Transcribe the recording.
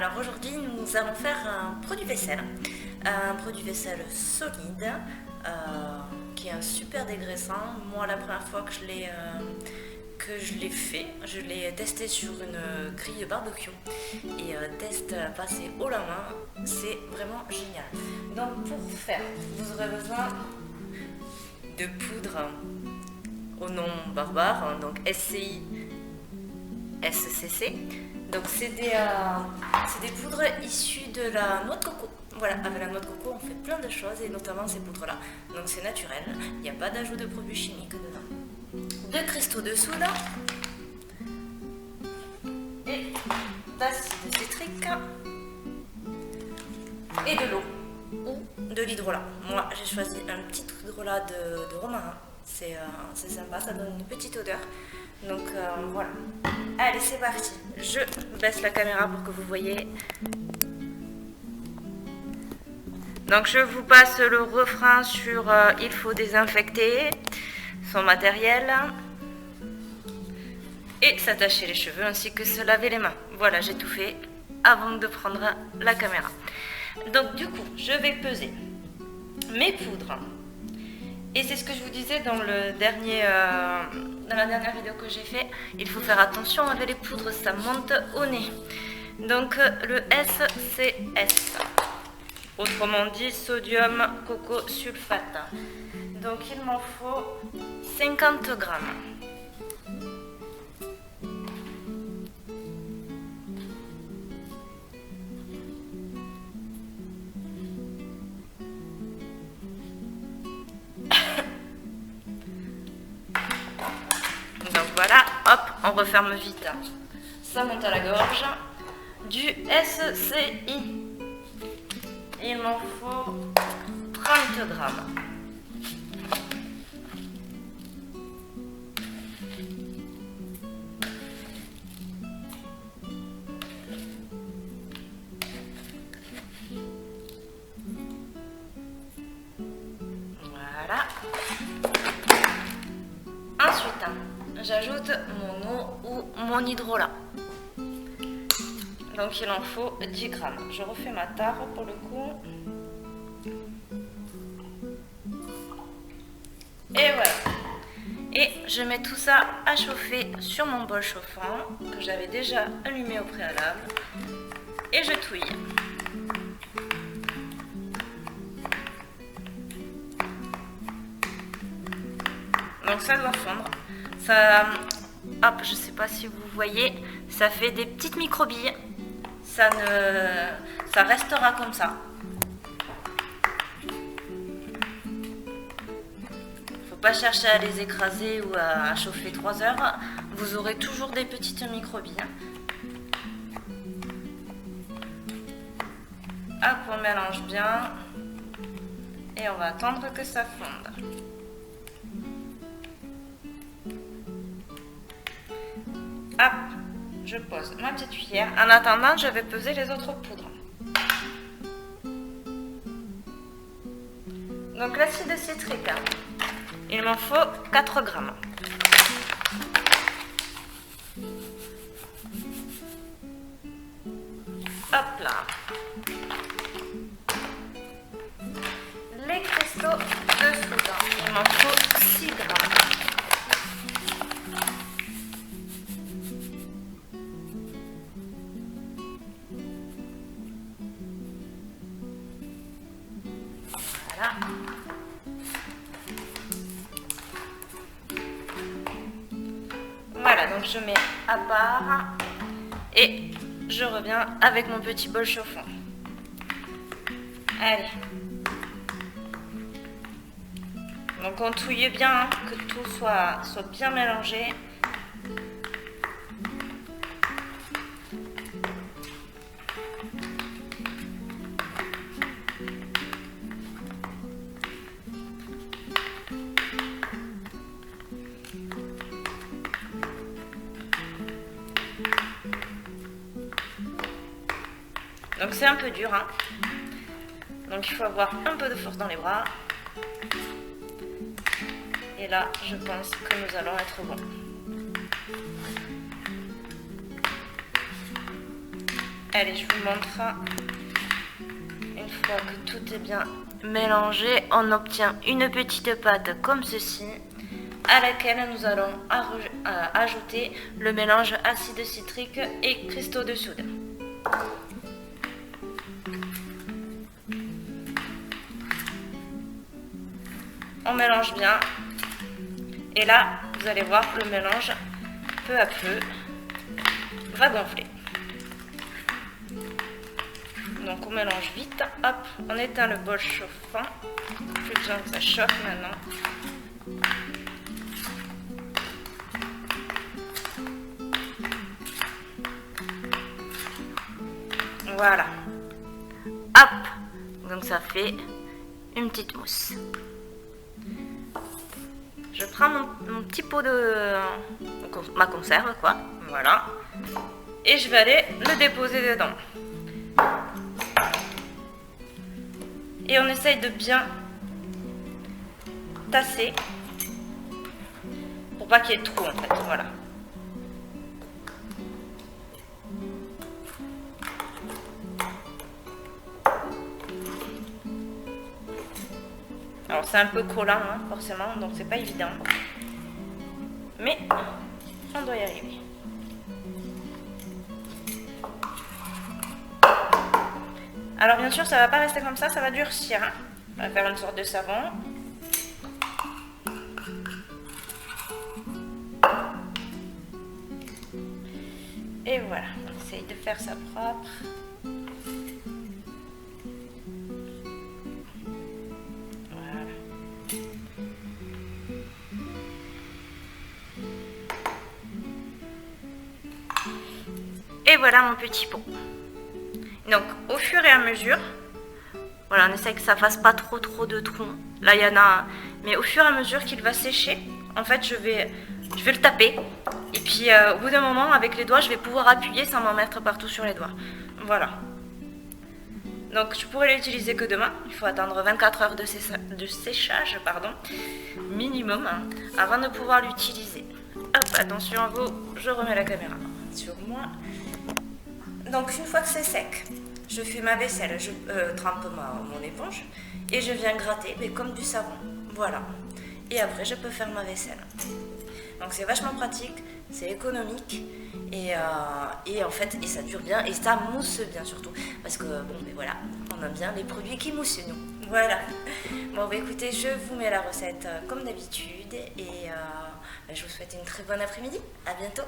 Alors aujourd'hui nous allons faire un produit vaisselle solide qui est un super dégraissant. Moi la première fois que je l'ai fait, je l'ai testé sur une grille barbecue et test passé haut la main, c'est vraiment génial. Donc pour faire, vous aurez besoin de poudre au nom barbare, donc SCI SCC. Donc c'est des poudres issues de la noix de coco. Voilà, avec la noix de coco on fait plein de choses et notamment ces poudres là. Donc c'est naturel, il n'y a pas d'ajout de produits chimiques dedans. 2 cristaux de soude et d'acide citrique et de l'eau ou de l'hydrolat. Moi j'ai choisi un petit hydrolat de romarin. C'est sympa, ça donne une petite odeur. Donc voilà. Allez, c'est parti. Je baisse la caméra pour que vous voyez. Donc je vous passe le refrain sur il faut désinfecter son matériel et s'attacher les cheveux ainsi que se laver les mains. Voilà, j'ai tout fait avant de prendre la caméra. Donc du coup, je vais peser mes poudres. Et c'est ce que je vous disais dans la dernière vidéo que j'ai fait. Il faut faire attention avec les poudres, ça monte au nez. Donc le S, c'est S. Autrement dit, sodium coco sulfate. Donc il m'en faut 50 grammes. Voilà, hop, on referme vite. Ça monte à la gorge. Du SCI. Il m'en faut 30 grammes. Voilà. Ensuite, j'ajoute mon eau ou mon hydrolat. Donc il en faut 10 grammes. Je refais ma tare pour le coup. Et voilà. Et je mets tout ça à chauffer sur mon bol chauffant que j'avais déjà allumé au préalable. Et je touille. Donc ça doit fondre. Ça, hop, je sais pas si vous voyez, ça fait des petites microbilles. Ça restera comme ça. Faut pas chercher à les écraser ou à chauffer 3 heures. Vous aurez toujours des petites microbilles. Hop, on mélange bien. Et on va attendre que ça fonde. Hop, je pose ma petite cuillère. En attendant, je vais peser les autres poudres. Donc l'acide citrique, il m'en faut 4 grammes. Hop là. Les cristaux de soude, il m'en faut 6 grammes. Voilà, donc je mets à part et je reviens avec mon petit bol chauffant. Allez. Donc on touille bien, hein, que tout soit bien mélangé. Donc c'est un peu dur, hein. Donc il faut avoir un peu de force dans les bras. Et là, je pense que nous allons être bons. Allez, je vous montre. Une fois que tout est bien mélangé, on obtient une petite pâte comme ceci, à laquelle nous allons ajouter le mélange acide citrique et cristaux de soude. On mélange bien et là vous allez voir, le mélange peu à peu va gonfler. Donc on mélange vite, hop, on éteint le bol chauffant, plus besoin que ça chauffe maintenant. Voilà, hop, donc ça fait une petite mousse. Je prends mon petit pot de ma conserve, quoi, voilà, et je vais aller le déposer dedans. Et on essaye de bien tasser pour pas qu'il y ait de trous en fait, voilà. Alors c'est un peu collant hein, forcément, donc c'est pas évident. Mais on doit y arriver. Alors bien sûr ça va pas rester comme ça va durcir. Hein. On va faire une sorte de savon. Et voilà, on essaye de faire ça propre. Et voilà mon petit pot. Donc au fur et à mesure, voilà, on essaie que ça fasse pas trop de trous. Là il y en a, mais au fur et à mesure qu'il va sécher, en fait je vais le taper. Et puis au bout d'un moment, avec les doigts, je vais pouvoir appuyer sans m'en mettre partout sur les doigts. Voilà. Donc je pourrais l'utiliser que demain. Il faut attendre 24 heures de séchage, pardon, minimum, hein, avant de pouvoir l'utiliser. Hop, attention à vous, je remets la caméra sur moi. Donc une fois que c'est sec, je fais ma vaisselle, je trempe mon éponge et je viens gratter mais comme du savon. Voilà. Et après je peux faire ma vaisselle. Donc c'est vachement pratique, c'est économique et en fait et ça dure bien et ça mousse bien surtout. Parce que bon mais voilà, on aime bien les produits qui moussent nous. Voilà. Bon bah écoutez, je vous mets la recette comme d'habitude et je vous souhaite une très bonne après-midi. À bientôt.